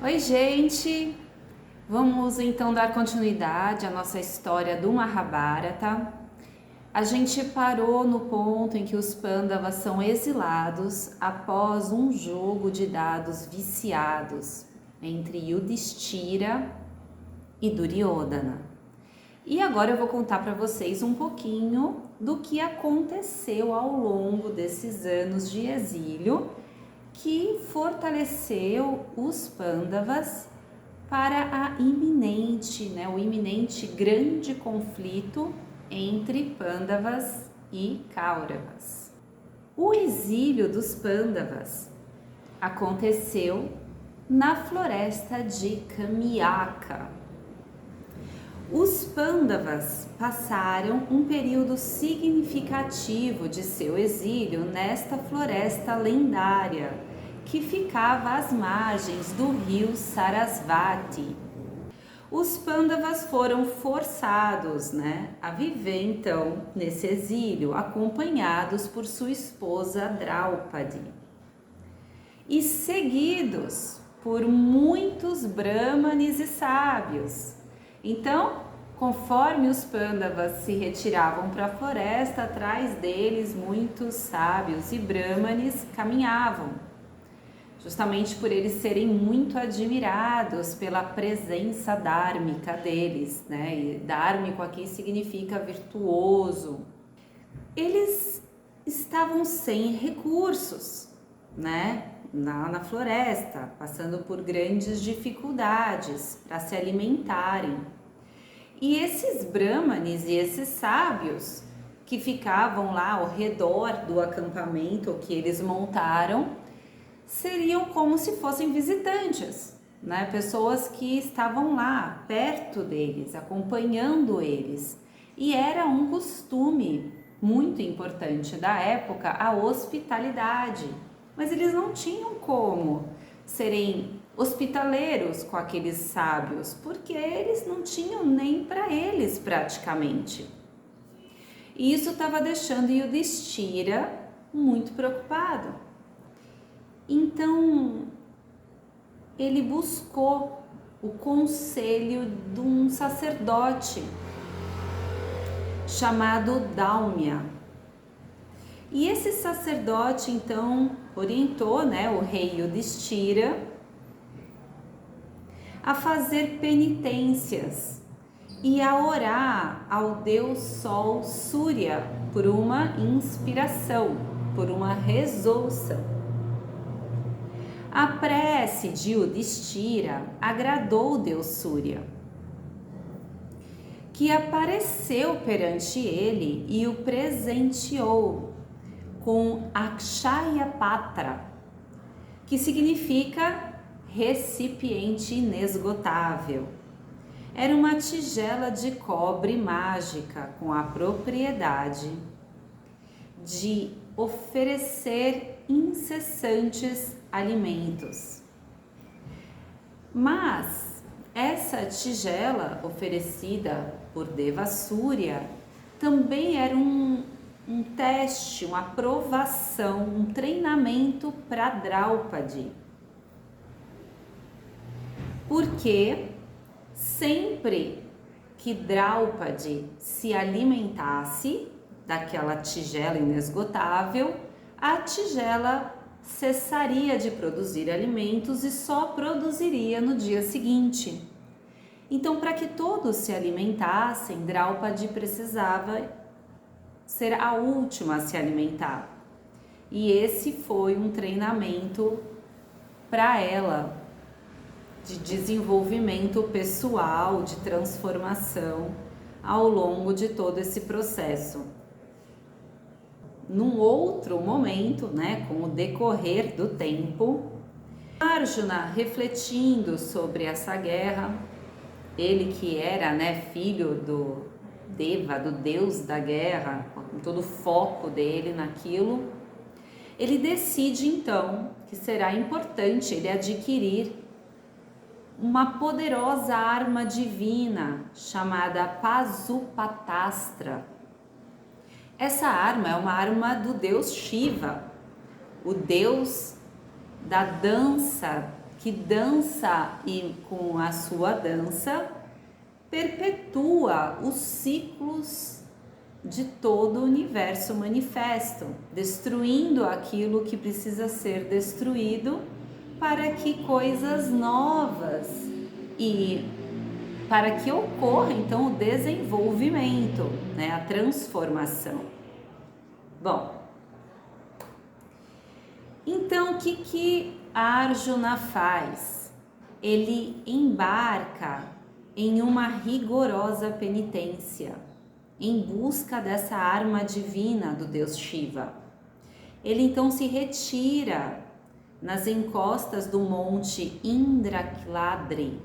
Oi, gente! Vamos então dar continuidade à nossa história do Mahabharata. A gente parou no ponto em que os Pandavas são exilados após um jogo de dados viciados entre Yudhishthira e Duryodhana. E agora eu vou contar para vocês um pouquinho do que aconteceu ao longo desses anos de exílio que fortaleceu os Pandavas para o iminente grande conflito entre Pandavas e Kauravas. O exílio dos Pandavas aconteceu na floresta de Kamyaka. Os Pandavas passaram um período significativo de seu exílio nesta floresta lendária, que ficava às margens do rio Sarasvati. Os Pandavas foram forçados, a viver então nesse exílio, acompanhados por sua esposa Draupadi e seguidos por muitos brahmanes e sábios. Então, conforme os Pandavas se retiravam para a floresta, atrás deles muitos sábios e brahmanes caminhavam, justamente por eles serem muito admirados pela presença dármica deles, E dármico aqui significa virtuoso. Eles estavam sem recursos, na floresta, passando por grandes dificuldades para se alimentarem. E esses brahmanes e esses sábios que ficavam lá ao redor do acampamento que eles montaram seriam como se fossem visitantes, pessoas que estavam lá perto deles, acompanhando eles. E era um costume muito importante da época a hospitalidade. Mas eles não tinham como serem hospitaleiros com aqueles sábios, porque eles não tinham nem para eles praticamente. E isso estava deixando Yudhishthira muito preocupado. Então, ele buscou o conselho de um sacerdote chamado Daumya. E esse sacerdote, então, orientou, o rei Yudhishthira a fazer penitências e a orar ao deus Sol Surya por uma inspiração, por uma resolução. A prece de Yudhishthira agradou o deus Surya, que apareceu perante ele e o presenteou com Akshaya Patra, que significa recipiente inesgotável. Era uma tigela de cobre mágica com a propriedade de oferecer incessantes alimentos. Mas essa tigela oferecida por Devasúria também era um teste, uma aprovação, um treinamento para Draupadi. Porque sempre que Draupadi se alimentasse daquela tigela inesgotável, a tigela cessaria de produzir alimentos e só produziria no dia seguinte. Então, para que todos se alimentassem, Draupadi precisava ser a última a se alimentar. E esse foi um treinamento para ela, de desenvolvimento pessoal, de transformação ao longo de todo esse processo. Num outro momento, com o decorrer do tempo, Arjuna, refletindo sobre essa guerra, ele que era, filho do Deva, do deus da guerra, com todo o foco dele naquilo, ele decide então que será importante ele adquirir uma poderosa arma divina chamada Pasupatastra. Essa arma é uma arma do deus Shiva, o deus da dança que dança e com a sua dança perpetua os ciclos de todo o universo manifesto, destruindo aquilo que precisa ser destruído para que coisas novas e para que ocorra então o desenvolvimento, né, a transformação. Bom, então o que Arjuna faz? Ele embarca em uma rigorosa penitência, em busca dessa arma divina do deus Shiva. Ele então se retira nas encostas do monte Indrakladri,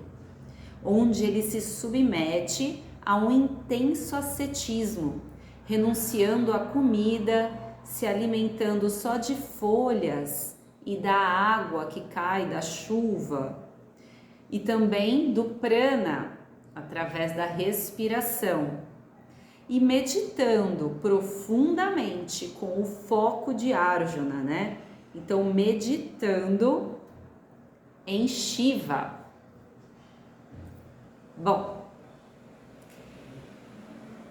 onde ele se submete a um intenso ascetismo, renunciando à comida, se alimentando só de folhas e da água que cai da chuva, e também do prana, através da respiração, e meditando profundamente com o foco de Arjuna, né? Então, meditando em Shiva. Bom,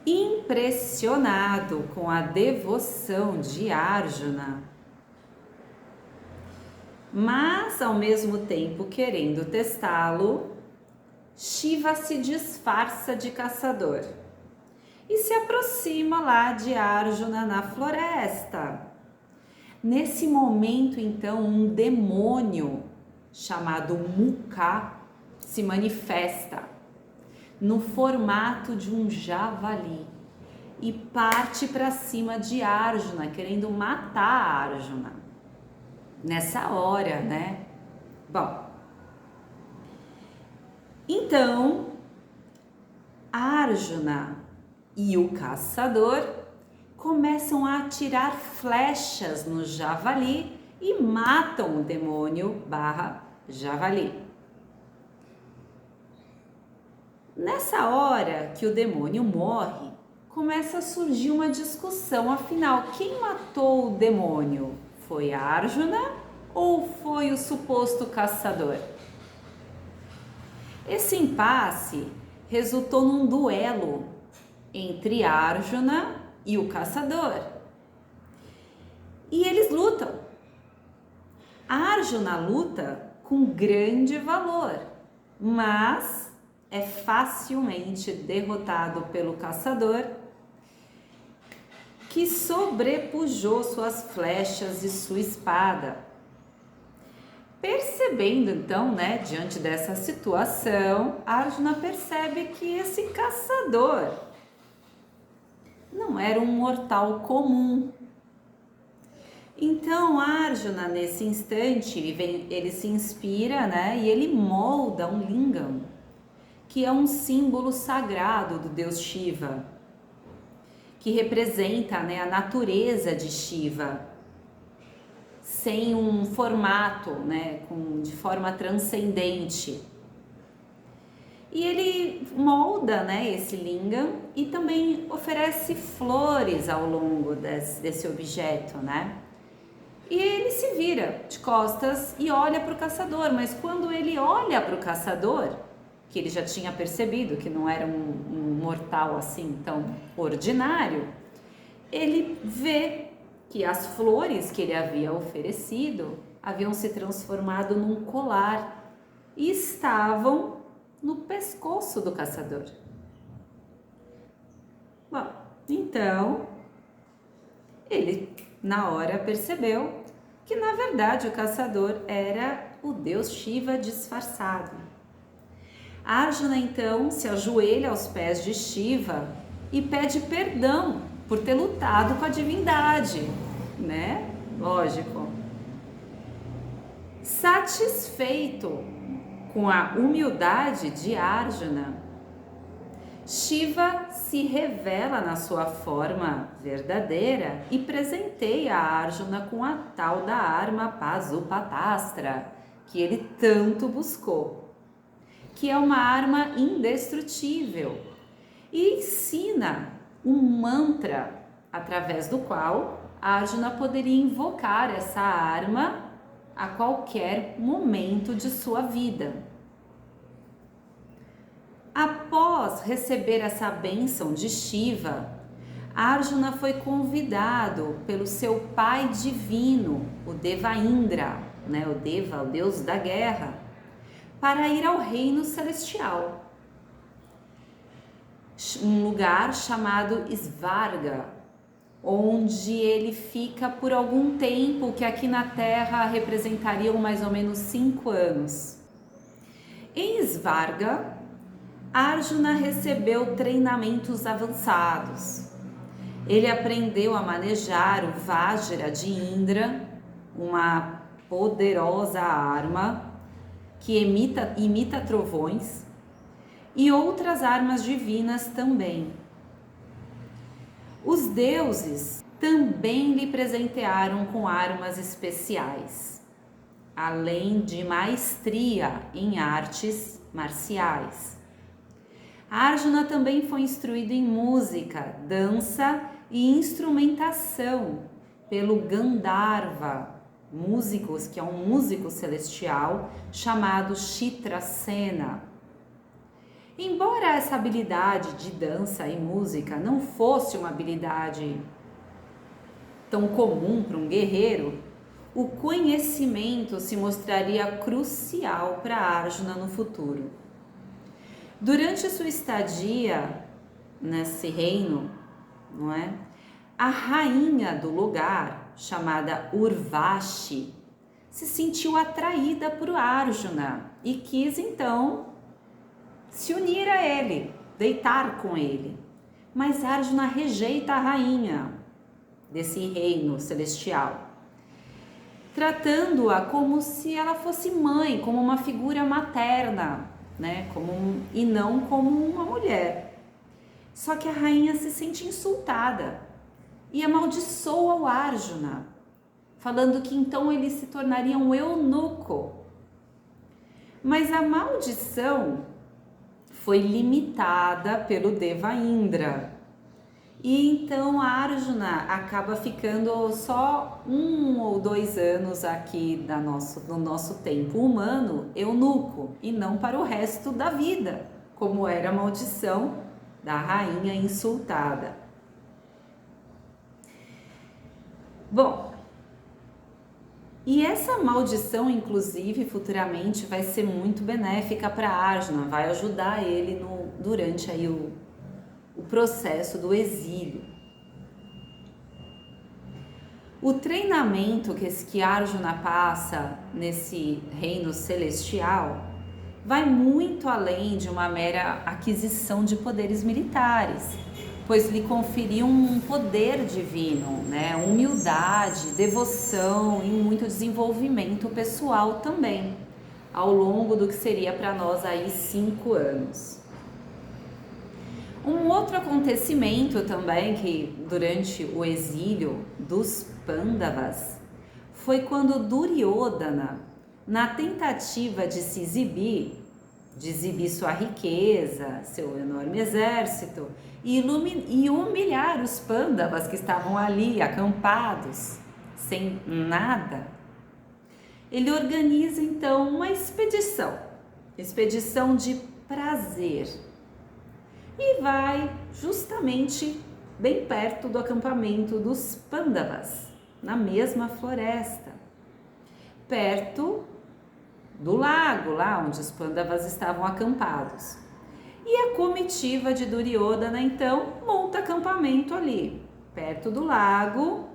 impressionado com a devoção de Arjuna, mas ao mesmo tempo querendo testá-lo, Shiva se disfarça de caçador e se aproxima lá de Arjuna na floresta. Nesse momento, então, um demônio chamado Mukha se manifesta no formato de um javali e parte para cima de Arjuna, querendo matar Arjuna. Nessa hora, né? Bom, então Arjuna e o caçador começam a atirar flechas no javali e matam o demônio /javali. Nessa hora que o demônio morre, começa a surgir uma discussão. Afinal, quem matou o demônio? Foi Arjuna ou foi o suposto caçador? Esse impasse resultou num duelo entre Arjuna e o caçador. E eles lutam. Arjuna luta com grande valor, mas é facilmente derrotado pelo caçador, que sobrepujou suas flechas e sua espada. Percebendo então, né, diante dessa situação, Arjuna percebe que esse caçador não era um mortal comum. Então Arjuna, nesse instante, ele se inspira, né, e ele molda um lingam, que é um símbolo sagrado do deus Shiva, que representa, né, a natureza de Shiva, sem um formato, né, de forma transcendente. E ele molda, né, esse lingam e também oferece flores ao longo desse objeto, né? E ele se vira de costas e olha para o caçador, mas quando ele olha para o caçador, que ele já tinha percebido que não era um mortal assim tão ordinário, ele vê que as flores que ele havia oferecido haviam se transformado num colar e estavam no pescoço do caçador. Bom, então ele na hora percebeu que na verdade o caçador era o deus Shiva disfarçado. Arjuna então se ajoelha aos pés de Shiva e pede perdão por ter lutado com a divindade, né? Lógico. Satisfeito com a humildade de Arjuna, Shiva se revela na sua forma verdadeira e presenteia Arjuna com a tal da arma Pazupatastra, que ele tanto buscou, que é uma arma indestrutível, e ensina um mantra através do qual Arjuna poderia invocar essa arma a qualquer momento de sua vida. Após receber essa bênção de Shiva, Arjuna foi convidado pelo seu pai divino, o Deva Indra, né, o Deva, o deus da guerra, para ir ao reino celestial, um lugar chamado Svarga, onde ele fica por algum tempo, que aqui na Terra representariam mais ou menos 5 anos. Em Svarga, Arjuna recebeu treinamentos avançados. Ele aprendeu a manejar o Vajra de Indra, uma poderosa arma que imita trovões, e outras armas divinas também. Os deuses também lhe presentearam com armas especiais, além de maestria em artes marciais. Arjuna também foi instruído em música, dança e instrumentação pelo Gandharva, que é um músico celestial chamado Chitrasena. Embora essa habilidade de dança e música não fosse uma habilidade tão comum para um guerreiro, o conhecimento se mostraria crucial para Arjuna no futuro. Durante sua estadia nesse reino, não é? A rainha do lugar, chamada Urvashi, se sentiu atraída por Arjuna e quis então se unir a ele, deitar com ele. Mas Arjuna rejeita a rainha desse reino celestial, tratando-a como se ela fosse mãe, como uma figura materna, né? E não como uma mulher. Só que a rainha se sente insultada e amaldiçoa o Arjuna, falando que então ele se tornaria um eunuco. Mas a maldição foi limitada pelo Deva Indra. E então Arjuna acaba ficando só 1 ou 2 anos aqui no nosso tempo humano, eunuco, e não para o resto da vida, como era a maldição da rainha insultada. Bom, e essa maldição, inclusive, futuramente vai ser muito benéfica para Arjuna, vai ajudar ele durante aí o processo do exílio. O treinamento que Arjuna passa nesse reino celestial vai muito além de uma mera aquisição de poderes militares, pois lhe conferiu um poder divino, né? Humildade, devoção e muito desenvolvimento pessoal também, ao longo do que seria para nós aí 5 anos. Um outro acontecimento também que durante o exílio dos Pandavas foi quando Duryodhana, na tentativa de se exibir, de exibir sua riqueza, seu enorme exército e humilhar os Pandavas que estavam ali acampados, sem nada, ele organiza então uma expedição de prazer, e vai justamente bem perto do acampamento dos Pandavas, na mesma floresta, perto do lago, lá onde os Pandavas estavam acampados. E a comitiva de Duryodhana então monta acampamento ali, perto do lago,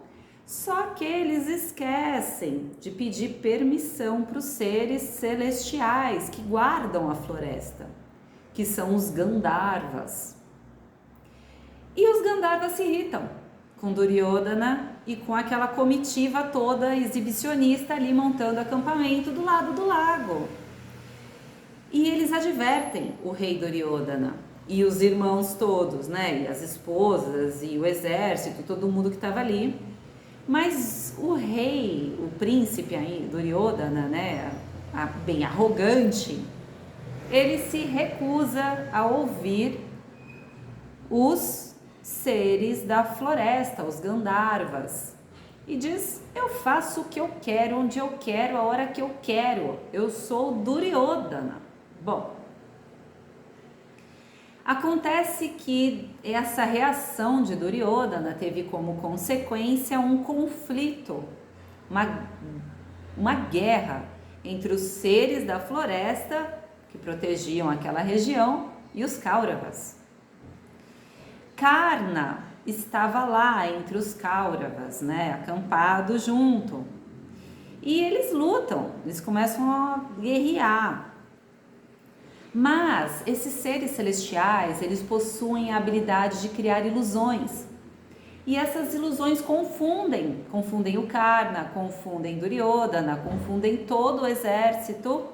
só que eles esquecem de pedir permissão para os seres celestiais que guardam a floresta, que são os Gandharvas. E os Gandharvas se irritam com Duryodhana e com aquela comitiva toda exibicionista ali montando acampamento do lado do lago. E eles advertem o rei Duryodhana e os irmãos todos, né? E as esposas e o exército, todo mundo que estava ali. Mas o rei, o príncipe aí, Duryodhana, né? Bem arrogante, ele se recusa a ouvir os seres da floresta, os Gandharvas. e diz: eu faço o que eu quero, onde eu quero, a hora que eu quero. Eu sou Duryodhana. Bom, acontece que essa reação de Duryodhana teve como consequência um conflito, uma guerra entre os seres da floresta que protegiam aquela região e os Kauravas. Karna estava lá entre os Kauravas, né, acampado junto. E eles lutam, eles começam a guerrear. Mas esses seres celestiais, eles possuem a habilidade de criar ilusões. E essas ilusões confundem o Karna, confundem Duryodhana, confundem todo o exército.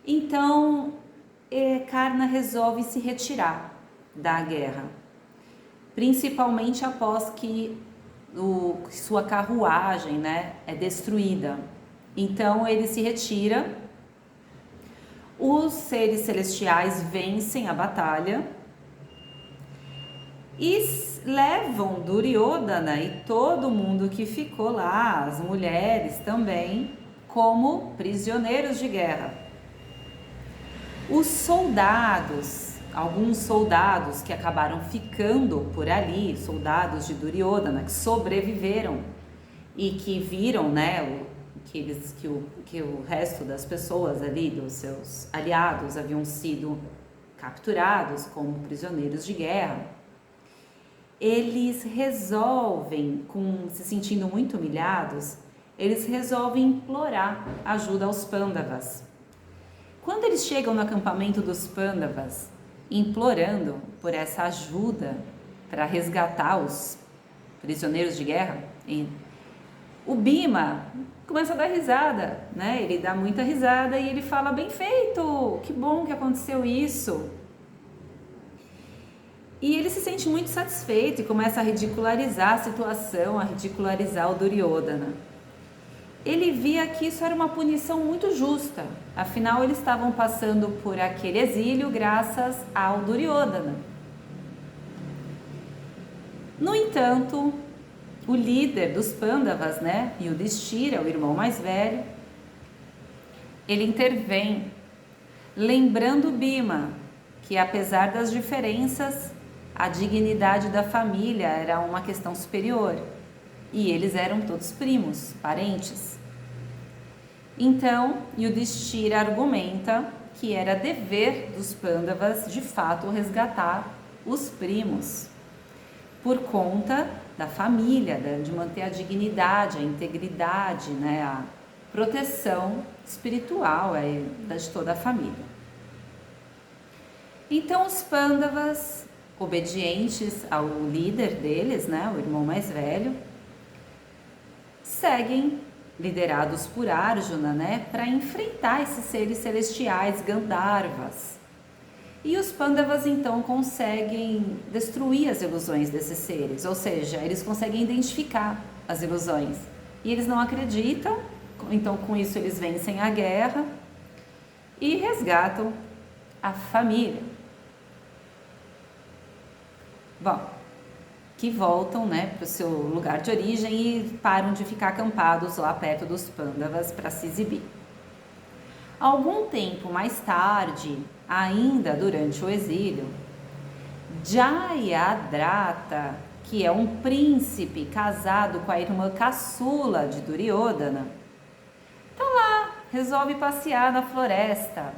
Então, Karna resolve se retirar da guerra, principalmente após que sua carruagem, né, é destruída. Então, ele se retira, os seres celestiais vencem a batalha e levam Duryodhana e todo mundo que ficou lá, as mulheres também, como prisioneiros de guerra. Os soldados, alguns soldados que acabaram ficando por ali, soldados de Duryodhana, que sobreviveram e que viram, né, que o resto das pessoas ali, dos seus aliados, haviam sido capturados como prisioneiros de guerra, eles resolvem, se sentindo muito humilhados, eles resolvem implorar ajuda aos Pandavas. Quando eles chegam no acampamento dos Pandavas, implorando por essa ajuda para resgatar os prisioneiros de guerra, o Bhima começa a dar risada, né? Ele dá muita risada e ele fala: bem feito, que bom que aconteceu isso. E ele se sente muito satisfeito e começa a ridicularizar a situação, a ridicularizar o Duryodhana. Ele via que isso era uma punição muito justa, afinal eles estavam passando por aquele exílio graças ao Duryodhana. No entanto, o líder dos Pandavas, né, Yudhishthira, o irmão mais velho, ele intervém, lembrando Bhima que, apesar das diferenças, a dignidade da família era uma questão superior e eles eram todos primos, parentes. Então, Yudhishthira argumenta que era dever dos Pandavas, de fato, resgatar os primos, por conta da família, de manter a dignidade, a integridade, né, a proteção espiritual de toda a família. Então, os Pandavas, obedientes ao líder deles, né, o irmão mais velho, seguem, liderados por Arjuna, né, para enfrentar esses seres celestiais Gandharvas. E os Pandavas então conseguem destruir as ilusões desses seres, ou seja, eles conseguem identificar as ilusões. E eles não acreditam, então com isso eles vencem a guerra e resgatam a família. Bom, que voltam, né, para o seu lugar de origem e param de ficar acampados lá perto dos Pandavas para se exibir. Algum tempo mais tarde, ainda durante o exílio, Jayadratha, que é um príncipe casado com a irmã caçula de Duryodhana, tá lá, resolve passear na floresta,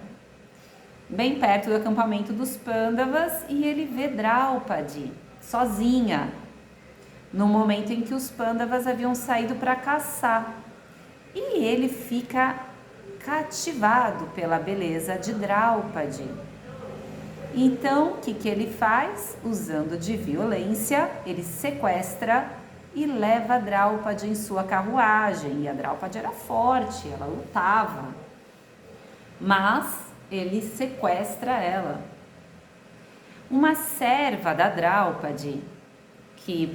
bem perto do acampamento dos Pandavas, e ele vê Draupadi sozinha, no momento em que os Pandavas haviam saído para caçar, e ele fica cativado pela beleza de Draupadi. Então, o que ele faz? Usando de violência, ele sequestra e leva a Draupadi em sua carruagem. E a Draupadi era forte, ela lutava, mas ele sequestra ela. Uma serva da Draupadi,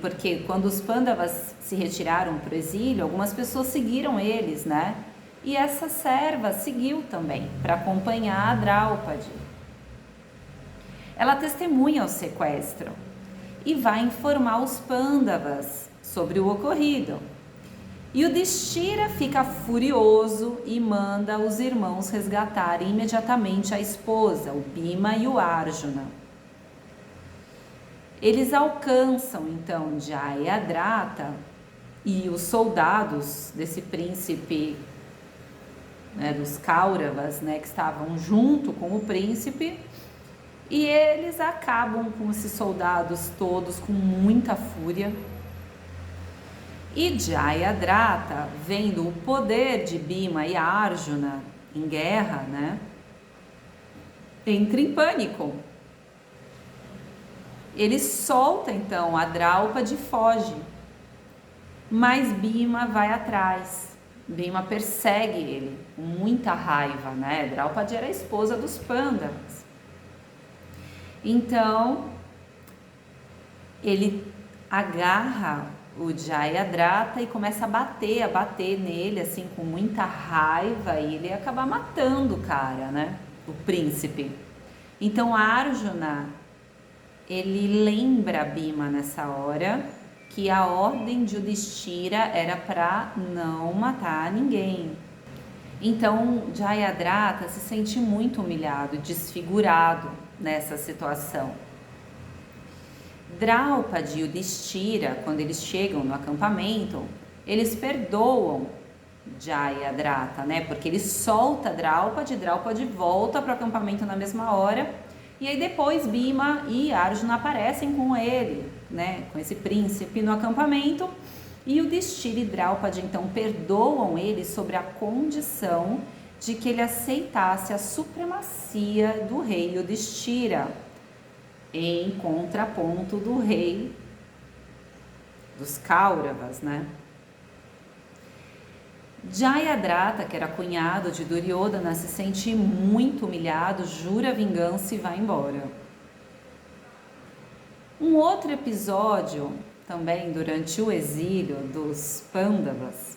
porque quando os Pandavas se retiraram para o exílio, algumas pessoas seguiram eles, né? E essa serva seguiu também para acompanhar a Draupadi. Ela testemunha o sequestro e vai informar os Pandavas sobre o ocorrido. Yudhishthira fica furioso e manda os irmãos resgatarem imediatamente a esposa, o Bhima e o Arjuna. Eles alcançam então Jayadratha e os soldados desse príncipe, né, dos Kauravas, né, que estavam junto com o príncipe, e eles acabam com esses soldados todos com muita fúria. E Jayadratha, vendo o poder de Bhima e Arjuna em guerra, né, entra em pânico. Ele solta então a Draupadi e foge, mas Bhima vai atrás. Bhima persegue ele com muita raiva, né? Draupadi era a esposa dos Pandavas. Então, ele agarra o Jayadratha e começa a bater nele, assim, com muita raiva, e ele acaba matando o cara, né? O príncipe. Então, Arjuna, ele lembra Bhima nessa hora que a ordem de Yudhishthira era para não matar ninguém. Então, Jayadratha se sente muito humilhado, desfigurado nessa situação. Draupadi e Yudhishthira, quando eles chegam no acampamento, eles perdoam Jayadratha, né? Porque ele solta Draupadi volta para o acampamento na mesma hora, e aí depois Bhima e Arjuna aparecem com ele, né? Com esse príncipe no acampamento, e Yudhishthira e Draupadi então perdoam ele sobre a condição de que ele aceitasse a supremacia do rei Yudhishthira, em contraponto do rei dos Kauravas, né? Jayadratha, que era cunhado de Duryodhana, se sente muito humilhado, jura vingança e vai embora. Um outro episódio, também durante o exílio dos Pandavas,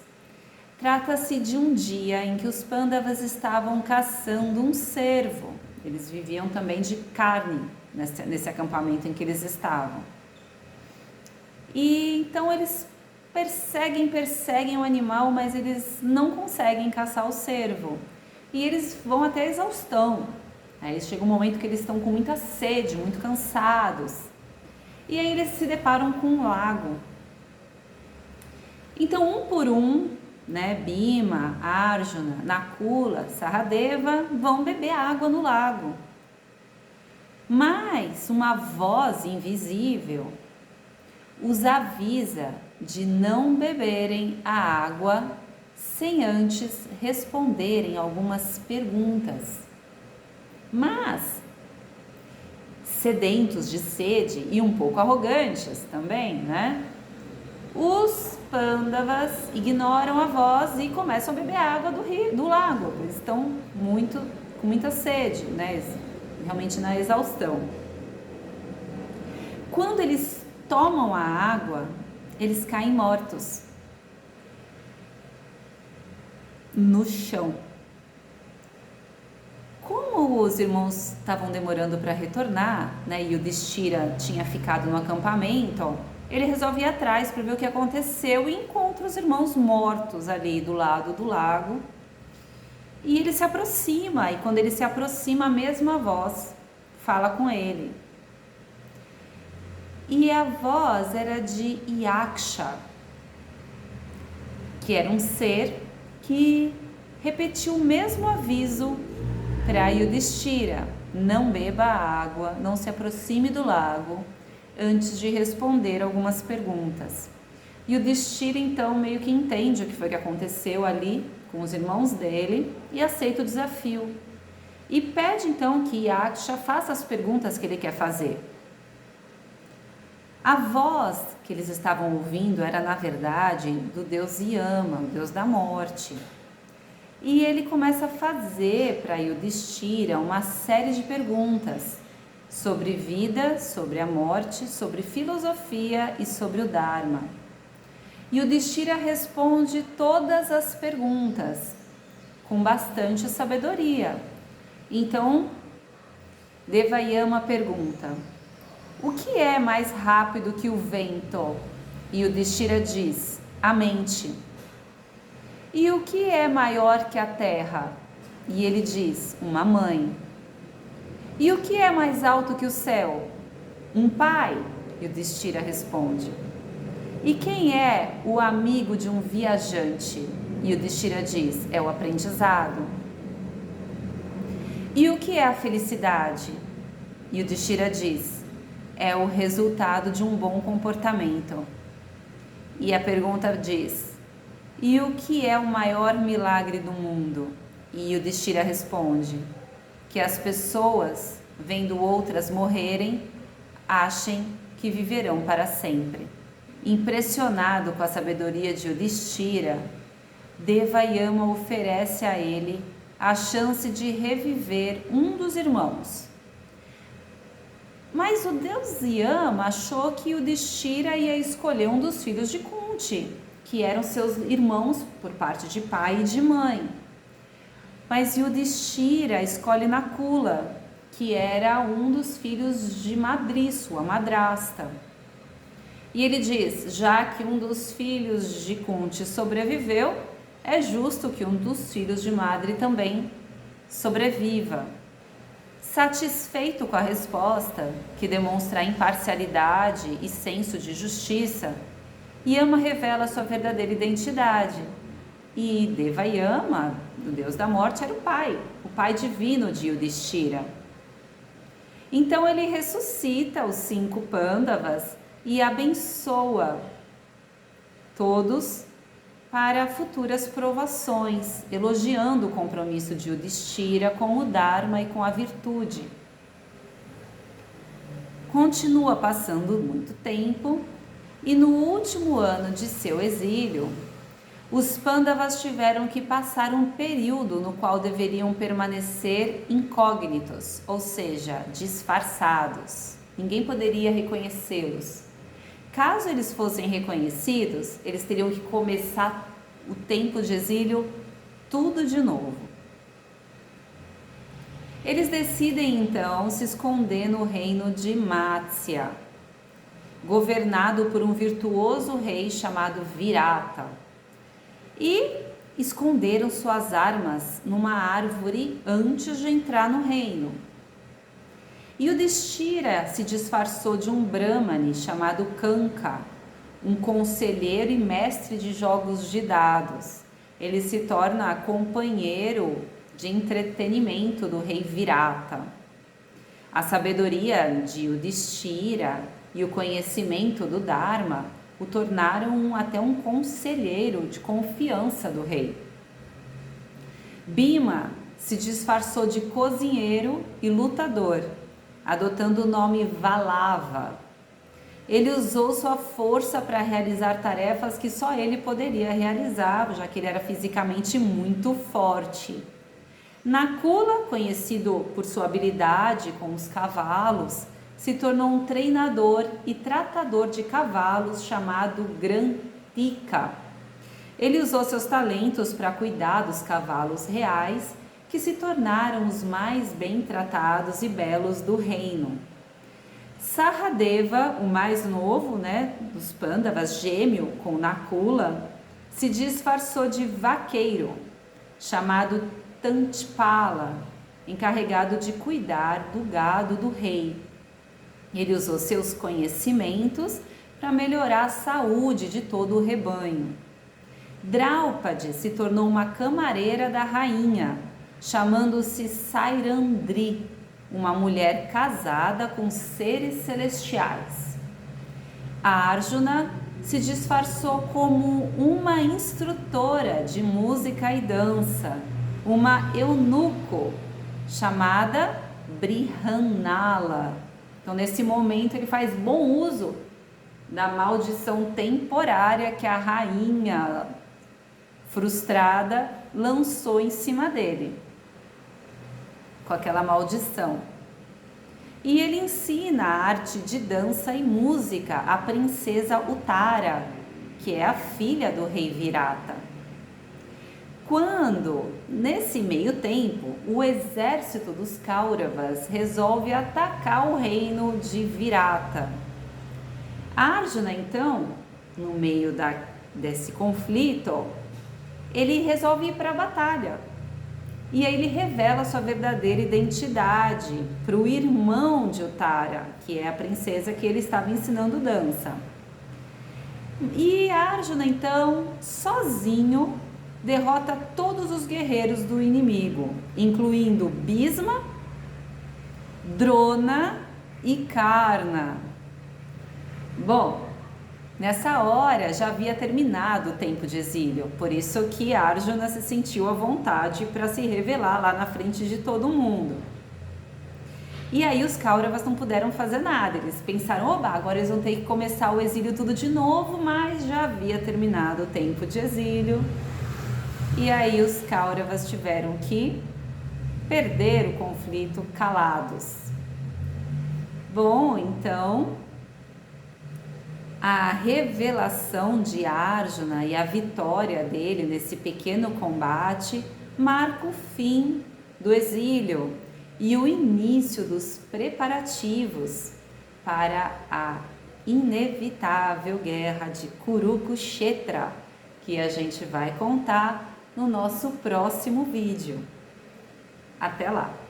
trata-se de um dia em que os Pandavas estavam caçando um cervo. Eles viviam também de carne nesse acampamento em que eles estavam. E então eles perseguem o animal, mas eles não conseguem caçar o cervo. E eles vão até a exaustão. Aí chega um momento que eles estão com muita sede, muito cansados. E aí eles se deparam com um lago. Então, um por um, né, Bhima, Arjuna, Nakula, Sahadeva vão beber água no lago. Mas uma voz invisível os avisa de não beberem a água sem antes responderem algumas perguntas. Mas, sedentos de sede e um pouco arrogantes também, né? Os Pandavas ignoram a voz e começam a beber água do lago. Eles estão com muita sede, né? Realmente na exaustão. Quando eles tomam a água, eles caem mortos no chão. Como os irmãos estavam demorando para retornar, né, e o Yudhishthira tinha ficado no acampamento, ele resolve ir atrás para ver o que aconteceu e encontra os irmãos mortos ali do lado do lago. E ele se aproxima, e quando ele se aproxima, a mesma voz fala com ele. E a voz era de Yaksha, que era um ser que repetiu o mesmo aviso para Yudhishthira: não beba água, não se aproxime do lago, antes de responder algumas perguntas. Yudhishthira então meio que entende o que foi que aconteceu ali com os irmãos dele e aceita o desafio. E pede então que Yaksha faça as perguntas que ele quer fazer. A voz que eles estavam ouvindo era, na verdade, do deus Yama, o deus da morte. E ele começa a fazer para Yudhishthira uma série de perguntas sobre vida, sobre a morte, sobre filosofia e sobre o Dharma. Yudhishthira responde todas as perguntas com bastante sabedoria. Então, Devayama pergunta: o que é mais rápido que o vento? E Yudhishthira diz: a mente. E o que é maior que a terra? E ele diz: uma mãe. E o que é mais alto que o céu? Um pai. Yudhishthira responde. E quem é o amigo de um viajante? Yudhishthira diz: é o aprendizado. E o que é a felicidade? Yudhishthira diz: é o resultado de um bom comportamento. E a pergunta diz: e o que é o maior milagre do mundo? E Yudhishthira responde: que as pessoas, vendo outras morrerem, achem que viverão para sempre. Impressionado com a sabedoria de Yudhishthira, Devayama oferece a ele a chance de reviver um dos irmãos. Mas o deus Yama achou que Yudhishthira ia escolher um dos filhos de Kunti, que eram seus irmãos por parte de pai e de mãe. Mas Yudhishthira escolhe Nakula, que era um dos filhos de Madri, sua madrasta. E ele diz: já que um dos filhos de Kunti sobreviveu, é justo que um dos filhos de Madri também sobreviva. Satisfeito com a resposta, que demonstra imparcialidade e senso de justiça, Yama revela sua verdadeira identidade. E Devayama, o deus da morte, era o pai divino de Yudhishthira. Então ele ressuscita os 5 Pandavas e abençoa todos para futuras provações, elogiando o compromisso de Yudhishthira com o Dharma e com a virtude. Continua passando muito tempo e no último ano de seu exílio, os Pandavas tiveram que passar um período no qual deveriam permanecer incógnitos, ou seja, disfarçados. Ninguém poderia reconhecê-los. Caso eles fossem reconhecidos, eles teriam que começar o tempo de exílio tudo de novo. Eles decidem então se esconder no reino de Matsya, governado por um virtuoso rei chamado Virata, e esconderam suas armas numa árvore antes de entrar no reino. Yudhishthira se disfarçou de um brahmane chamado Kanka, um conselheiro e mestre de jogos de dados. Ele se torna companheiro de entretenimento do rei Virata. A sabedoria de Yudhishthira e o conhecimento do Dharma o tornaram até um conselheiro de confiança do rei. Bhima se disfarçou de cozinheiro e lutador, adotando o nome Valava. Ele usou sua força para realizar tarefas que só ele poderia realizar, já que ele era fisicamente muito forte. Nakula, conhecido por sua habilidade com os cavalos, se tornou um treinador e tratador de cavalos chamado Grantika. Ele usou seus talentos para cuidar dos cavalos reais, que se tornaram os mais bem tratados e belos do reino. Sahadeva, o mais novo, dos Pandavas, gêmeo com Nakula, se disfarçou de vaqueiro, chamado Tantipala, encarregado de cuidar do gado do rei. Ele usou seus conhecimentos para melhorar a saúde de todo o rebanho. Draupadi se tornou uma camareira da rainha, chamando-se Sairandri, uma mulher casada com seres celestiais. A Arjuna se disfarçou como uma instrutora de música e dança, uma eunuco chamada Brihanala. Então, nesse momento, ele faz bom uso da maldição temporária que a rainha frustrada lançou em cima dele, com aquela maldição. E ele ensina a arte de dança e música à princesa Uttara, que é a filha do rei Virata. Quando, nesse meio tempo, o exército dos Kauravas resolve atacar o reino de Virata. Arjuna, então, no meio desse conflito, ele resolve ir para a batalha. E aí ele revela sua verdadeira identidade para o irmão de Uttara, que é a princesa que ele estava ensinando dança. E Arjuna, então, sozinho, derrota todos os guerreiros do inimigo, incluindo Bhisma, Drona e Karna. Bom, nessa hora já havia terminado o tempo de exílio, por isso que Arjuna se sentiu à vontade para se revelar lá na frente de todo mundo. E aí os Kauravas não puderam fazer nada, eles pensaram, oba, agora eles vão ter que começar o exílio tudo de novo, mas já havia terminado o tempo de exílio. E aí os Kauravas tiveram que perder o conflito calados. Bom, então a revelação de Arjuna e a vitória dele nesse pequeno combate marca o fim do exílio e o início dos preparativos para a inevitável guerra de Kurukshetra, que a gente vai contar no nosso próximo vídeo. Até lá!